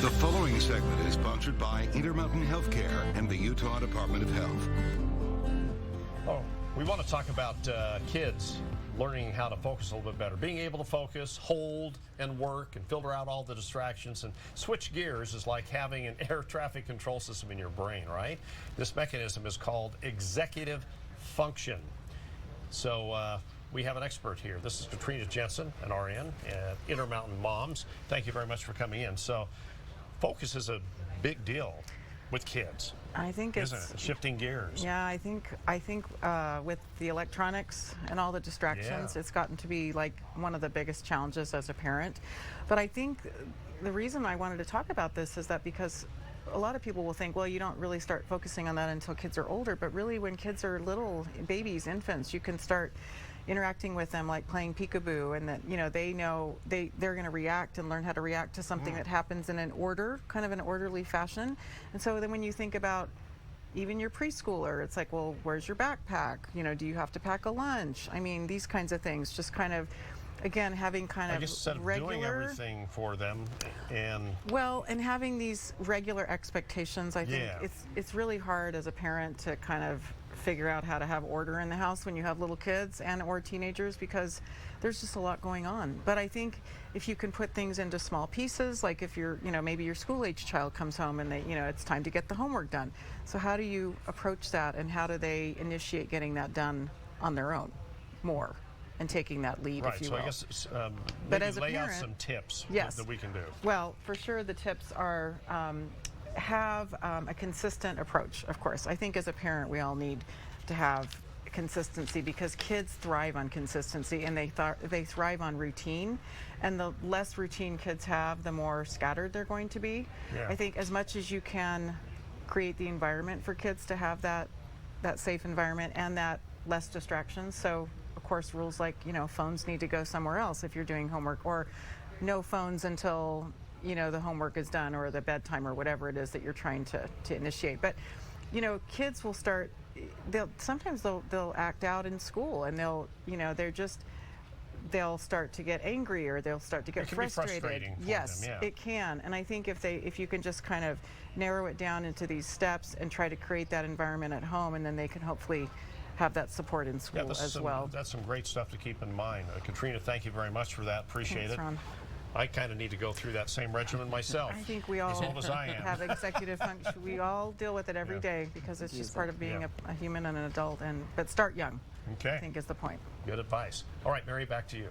The following segment is sponsored by Intermountain Healthcare and the Utah Department of Health. Oh, we want to talk about kids learning how to focus a little bit better. Being able to focus, hold, and work, and filter out all the distractions, and switch gears is like having an air traffic control system in your brain, right? This mechanism is called executive function. So we have an expert here. This is Katrina Jensen, an RN at Intermountain Moms. Thank you very much for coming in. So focus is a big deal with kids. I think isn't it? Shifting gears. Yeah, I think with the electronics and all the distractions, it's gotten to be like one of the biggest challenges as a parent. But I think the reason I wanted to talk about this is that because a lot of people will think, well, you don't really start focusing on that until kids are older, but really when kids are little babies, infants, you can start interacting with them like playing peekaboo, and that they're going to react and learn how to react to something that happens in an order, kind of an orderly fashion. And so then when you think about even your preschooler, it's like, well, where's your backpack? Do you have to pack a lunch? I mean, these kinds of things, just kind of, again, having kind of instead of doing everything for them, and having these regular expectations. I think it's really hard as a parent to kind of figure out how to have order in the house when you have little kids and or teenagers, because there's just a lot going on. But I think if you can put things into small pieces, like if you're, maybe your school-age child comes home and they, it's time to get the homework done. So how do you approach that, and how do they initiate getting that done on their own more and taking that lead, if you will? Right, so I guess but maybe as a lay parent, out some tips that we can do. Well, for sure the tips are have a consistent approach, of course. I think as a parent we all need to have consistency, because kids thrive on consistency, and they thrive on routine, and the less routine kids have, the more scattered they're going to be. I think as much as you can create the environment for kids to have that safe environment and that less distractions. So of course rules like phones need to go somewhere else if you're doing homework, or no phones until the homework is done, or the bedtime, or whatever it is that you're trying to initiate. But kids will start, sometimes they'll act out in school, and they'll start to get angry, or they'll start to get frustrated. Yes, it can. And I think if you can just kind of narrow it down into these steps and try to create that environment at home, and then they can hopefully have that support in school as well. That's some great stuff to keep in mind. Katrina, thank you very much for that. Appreciate it. Ron. I kind of need to go through that same regimen myself. I think we all as old as I am. have executive function. We all deal with it every day, because it's just part of being a human and an adult. But start young, okay, I think is the point. Good advice. All right, Mary, back to you.